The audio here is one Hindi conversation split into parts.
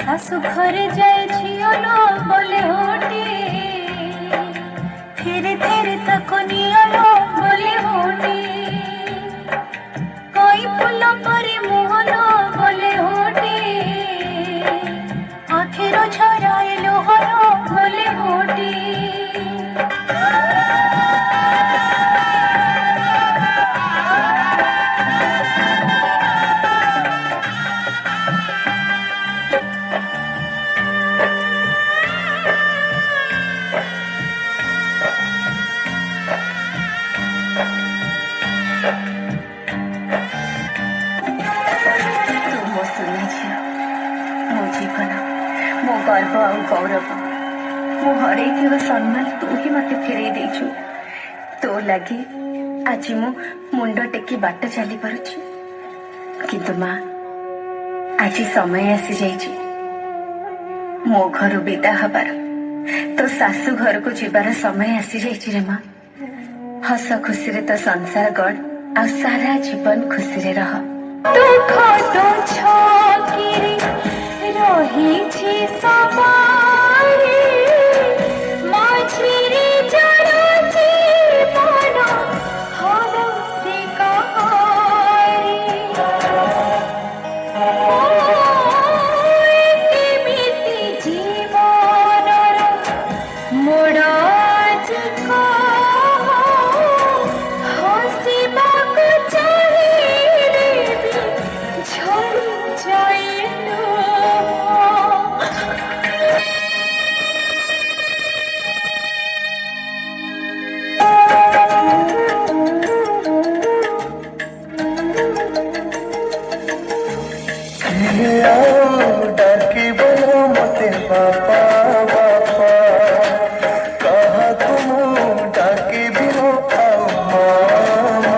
শাশু ঘরে যাই ঝিওলো বলে হোটে ধীরে ধীরে তাকে নিয়লো বলে হোটে কই ফুল পরে মোহলো বলে হোটে আখের ঝরাইলো হলো বলে হোটে मो गर्व आ गौरव मो हर सम्मान तू ही मत फेर देचु तो लगे आज मु मुंड टेकी बाट चली पारुछि किंतु माँ आज समय आसी जाइछि मो घर विदा हबार तो सासू घर को जीवार समय आसी जाइछि रे माँ हस खुशी रे तो संसार गढ़ आ सारा जीवन खुशी रे रह दुख तो छकिरी रहिछि सवारी माझिरी जड़छि मन हर से कहारी एमिति जीवनर मोड़ आज हसिबाकु चाहिले भी झड़ी जाइलु डाकी बोलो मते बापा बापा कहा तुम डाकी बिनो आओ मामा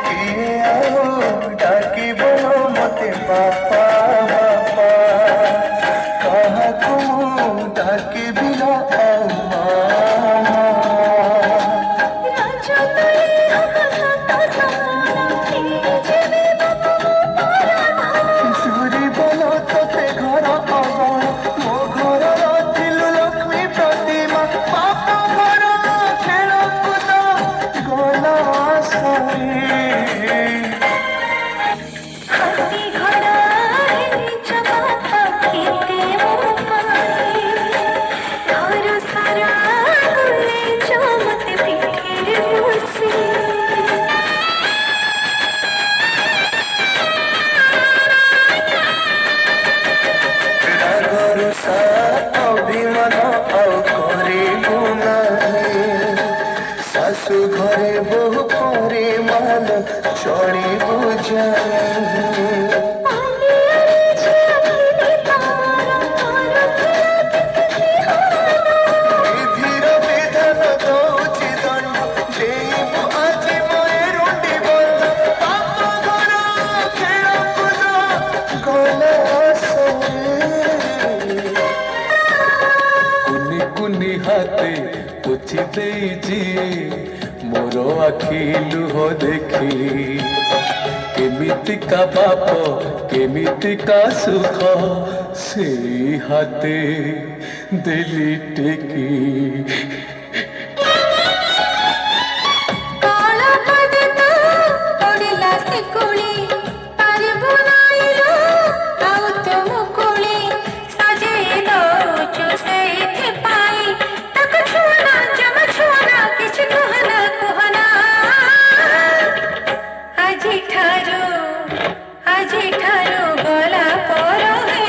किए आओ डाकी बोलो मते बापा बापा कहा तुम डाकी बिनो आओ मामा चोरी बोलो तोते घर अगण मो घर रथिलु लक्ष्मी प्रतिमा बाप घर खेल कूद गला सरी हाथी घोड़ा चबाता केते मोपाई घर सारा गुले चमत पिठे मुसी रागर सा अभिमान आउ करिबु नाही सासु घरे बहु परिमाण चढ़िबु जानी विधिर विधान दौछि दंड देबु आजि मोए रुंडी बंध बाप घर खेल कूद गला कुनी कुनी हाथे पोछि देइछि मोर आखि लुह देखी केमितिका बाप केमितिका सुख से हाथे देली टेकी काला पदता ओडिला से कोली पारिबु नाइलो आउ तो मुकुली साजे दौचु सेथे पाई तक छुना जम छुना किछ कहना कहना आजी ठारो गला पर हे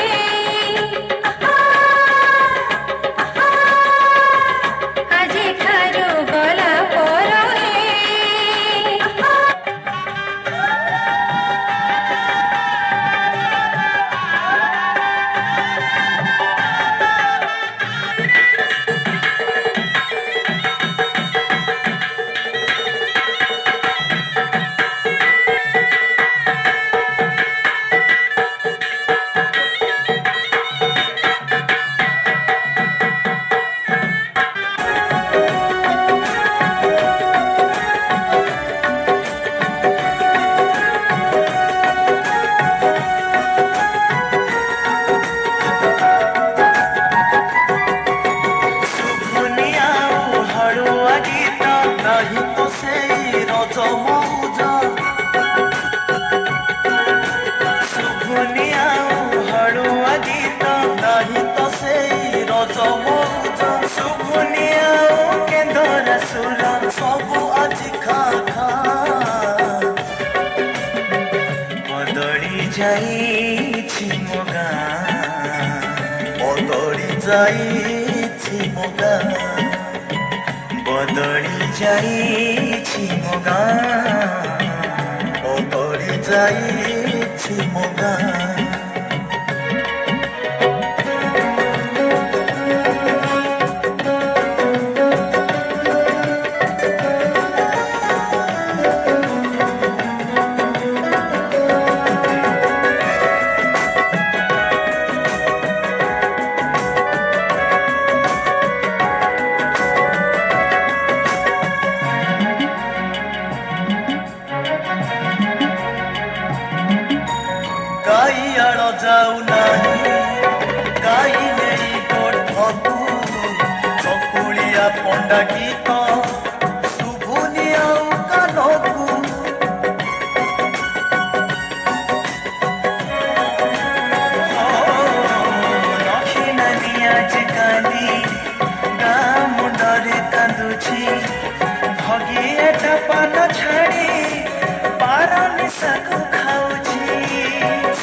ଯାଇଛି ମୋ ଗାଁ ବଦଳି ଯାଇଛି ମୋ ଗାଁ ବଦଳି ଯାଇଛି ମୋ ଗାଁ ଗାଈଆଳ ଯାଉନାହିଁ ଗାଈ ନେଇ ଗୋଠକୁ ଚକୁଳିଆ ପଣ୍ଡା ଗୀତ ଶୁଭୁନି ଆଉ କାନକୁ ରଖିଲାନି ଆଜିକାଲି ଗାଁ ମୁଣ୍ଡରେ କାନ୍ଦୁଛି ଭଗିଆଟା ପାନ ଛାଡ଼ି ପାର ନିଶାକୁ ଖାଉଛି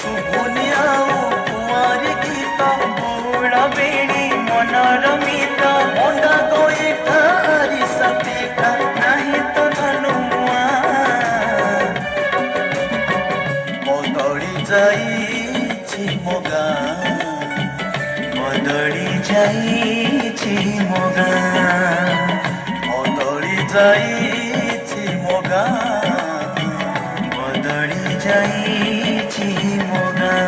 ଶୁଭୁନି ଆଉ କୁଆରୀ ଗୀତ ବୁଢ଼ ବେଣୀ ମନର ମିତ ମଣ୍ଡା ଗୋଇଠା ଆରିସା ପିଠା ନାହିଁ ତ ଧନୁ ବଦଳି ଯାଇଛି ମୋ ଗାଁ ବଦଳି ଯାଇଛି ମୋ ଗାଁ ବଦଳି ଯାଇଛି ମୋ ଗାଁ ବଦଳି ଯାଇଛି ମୋ ଗାଁ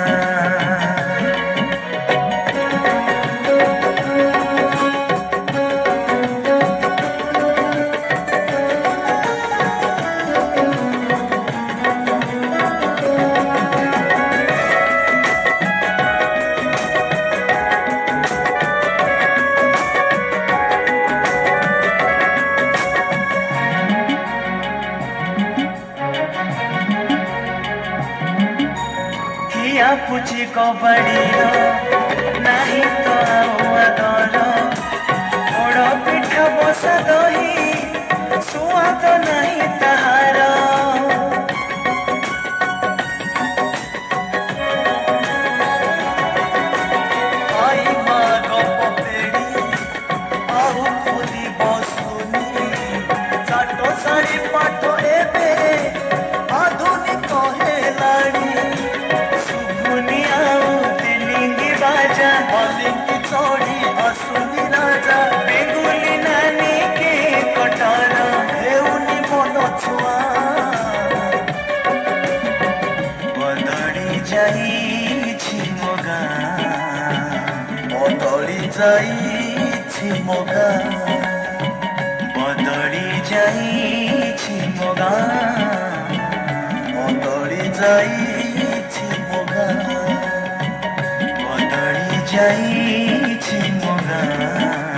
हिया पुची कबाड़ीर नाही तो आउ आदर पोड़ पिठा बसा दही सुआद नहीं ताहार आई माँ गप पेड़ी आउ खुदी बसुनी चाटो साड़ी पाट एबे आधुनिक हेलाड़ी ଶୁଭୁନି ଆଉ ତେଲିଙ୍ଗି ବାଜା ବଲିଙ୍ଗି ଚଢ଼ି ଆସୁନି ରାଜା ବେଙ୍ଗୁଲି ନାନୀ କେ କଟର ହେଉନି ମନ ଛୁଆ ବଦଳି ଯାଇଛି ମୋ ଗାଁ ବଦଳି ଯାଇଛି ମୋ ଗାଁ ବଦଳି ଯାଇଛି ମୋ ଗାଁ ବଦଳି ଯାଇଛି ମୋ ଗାଁ ବଦଳି ଯାଇଛି ମୋ ଗାଁ